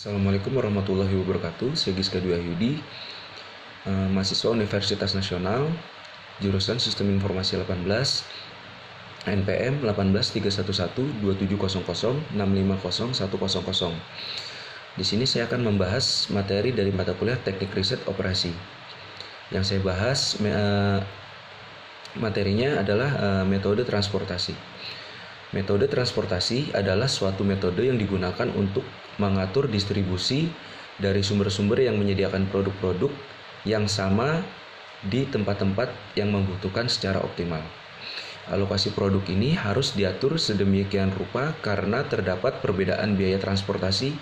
Assalamualaikum warahmatullahi wabarakatuh. Saya Giska Dwi Ahyudi, mahasiswa Universitas Nasional, jurusan Sistem Informasi 18, NPM 18311-2700-650-100. Di sini saya akan membahas materi dari mata kuliah Teknik Riset Operasi. Yang saya bahas materinya adalah metode transportasi. Metode transportasi adalah suatu metode yang digunakan untuk mengatur distribusi dari sumber-sumber yang menyediakan produk-produk yang sama di tempat-tempat yang membutuhkan secara optimal. Alokasi produk ini harus diatur sedemikian rupa karena terdapat perbedaan biaya transportasi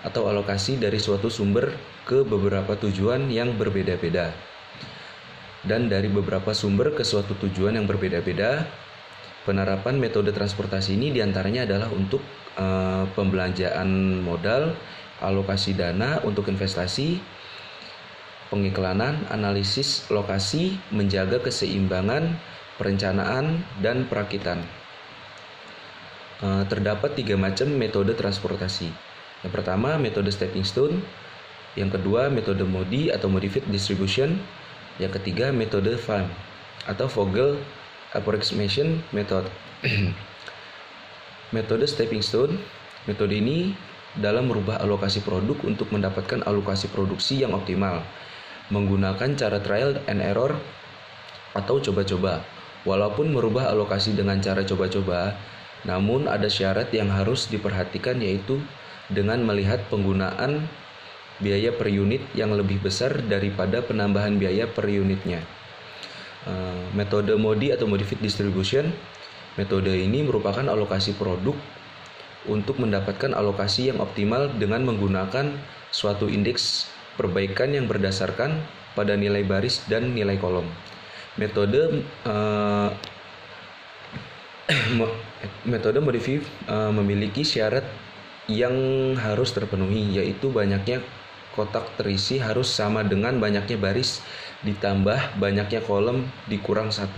atau alokasi dari suatu sumber ke beberapa tujuan yang berbeda-beda. Dan dari beberapa sumber ke suatu tujuan yang berbeda-beda, penerapan metode transportasi ini diantaranya adalah untuk pembelanjaan modal, alokasi dana untuk investasi, pengiklanan, analisis lokasi, menjaga keseimbangan, perencanaan, dan perakitan. Terdapat 3 macam metode transportasi. Yang pertama, metode stepping stone. Yang kedua, metode MODI atau modified distribution. Yang ketiga, metode FAM atau Vogel Approximation Method. Metode stepping stone. Metode ini dalam merubah alokasi produk untuk mendapatkan alokasi produksi yang optimal menggunakan cara trial and error atau coba-coba. Walaupun merubah alokasi dengan cara coba-coba, namun ada syarat yang harus diperhatikan, yaitu dengan melihat penggunaan biaya per unit yang lebih besar daripada penambahan biaya per unitnya. Metode MODI atau modified distribution. Metode ini merupakan alokasi produk untuk mendapatkan alokasi yang optimal dengan menggunakan suatu indeks perbaikan yang berdasarkan pada nilai baris dan nilai kolom. Metode MODI memiliki syarat yang harus terpenuhi, yaitu banyaknya kotak terisi harus sama dengan banyaknya baris ditambah banyaknya kolom dikurang 1.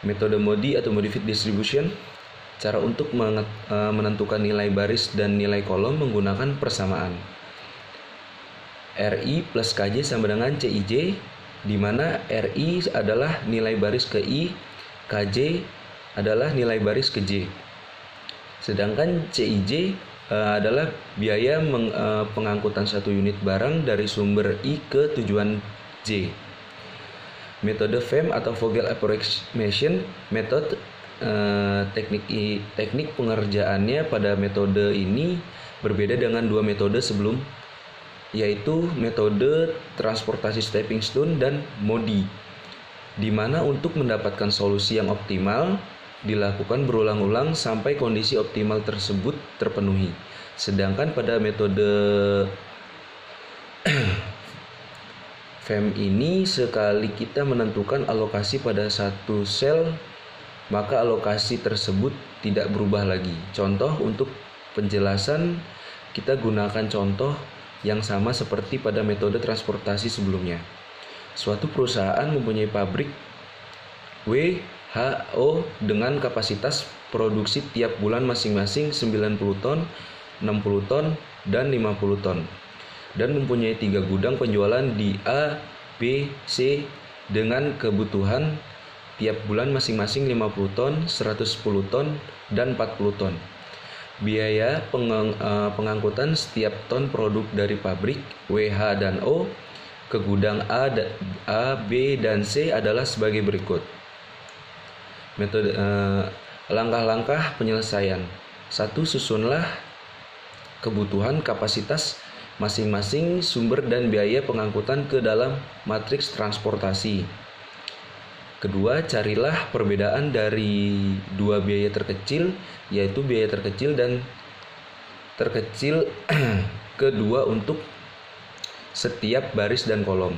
Metode MODI atau modified distribution. Cara untuk menentukan nilai baris dan nilai kolom menggunakan persamaan RI plus KJ sama dengan CIJ, di mana RI adalah nilai baris ke I, KJ adalah nilai baris ke J. Sedangkan CIJ adalah biaya pengangkutan satu unit barang dari sumber I ke tujuan J. Metode FAM atau Vogel Approximation Method. Teknik pengerjaannya pada metode ini berbeda dengan 2 metode sebelum, yaitu metode transportasi stepping stone dan MODI, di mana untuk mendapatkan solusi yang optimal dilakukan berulang-ulang sampai kondisi optimal tersebut terpenuhi. Sedangkan pada metode FAM ini, sekali kita menentukan alokasi pada satu sel, maka alokasi tersebut tidak berubah lagi. Contoh untuk penjelasan, kita gunakan contoh yang sama seperti pada metode transportasi sebelumnya. Suatu perusahaan mempunyai pabrik WHO dengan kapasitas produksi tiap bulan masing-masing 90 ton, 60 ton, dan 50 ton, dan mempunyai 3 gudang penjualan di A, B, C dengan kebutuhan tiap bulan masing-masing 50 ton, 110 ton, dan 40 ton. Biaya pengangkutan setiap ton produk dari pabrik WH dan O ke gudang A, B, dan C adalah sebagai berikut. Metode langkah-langkah penyelesaian. 1. Susunlah kebutuhan kapasitas masing-masing sumber dan biaya pengangkutan ke dalam matriks transportasi. Kedua, carilah perbedaan dari 2 biaya terkecil, yaitu biaya terkecil dan terkecil kedua untuk setiap baris dan kolom.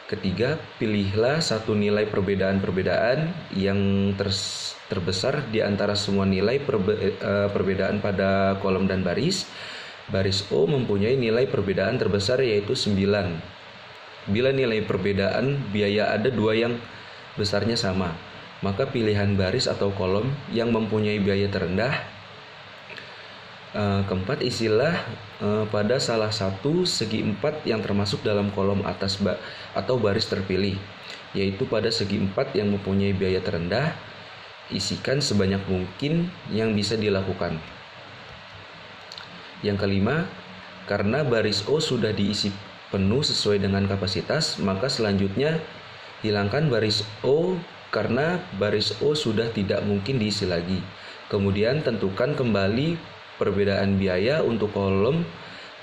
Ketiga, pilihlah satu nilai perbedaan yang terbesar di antara semua nilai perbedaan pada kolom dan baris. Baris O mempunyai nilai perbedaan terbesar, yaitu 9. Bila nilai perbedaan biaya ada 2 yang besarnya sama, maka pilihan baris atau kolom yang mempunyai biaya terendah Keempat, isilah pada salah satu segi empat yang termasuk dalam kolom atas atau baris terpilih, yaitu pada segi empat yang mempunyai biaya terendah, isikan sebanyak mungkin yang bisa dilakukan. Yang kelima, karena baris O sudah diisi penuh sesuai dengan kapasitas, maka selanjutnya hilangkan baris O karena baris O sudah tidak mungkin diisi lagi. Kemudian tentukan kembali perbedaan biaya untuk kolom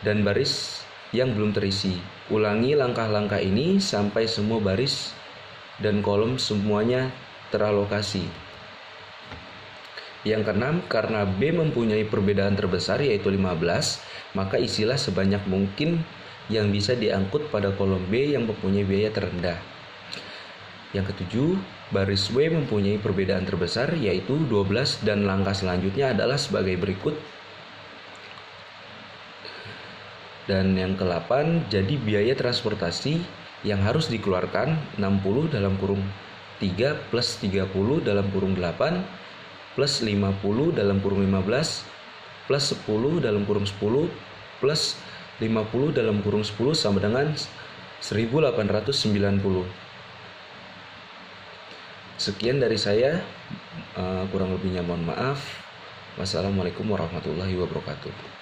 dan baris yang belum terisi. Ulangi langkah-langkah ini sampai semua baris dan kolom semuanya teralokasi. Yang keenam, karena B mempunyai perbedaan terbesar yaitu 15, maka isilah sebanyak mungkin yang bisa diangkut pada kolom B yang mempunyai biaya terendah. Yang ketujuh, baris W mempunyai perbedaan terbesar yaitu 12 dan langkah selanjutnya adalah sebagai berikut. Dan yang ke-8, jadi biaya transportasi yang harus dikeluarkan 60 dalam kurung 3 plus 30 dalam kurung 8 plus 50 dalam kurung 15 plus 10 dalam kurung 10 plus 50 dalam kurung 10 sama dengan 1890. Sekian dari saya, kurang lebihnya mohon maaf. Wassalamualaikum warahmatullahi wabarakatuh.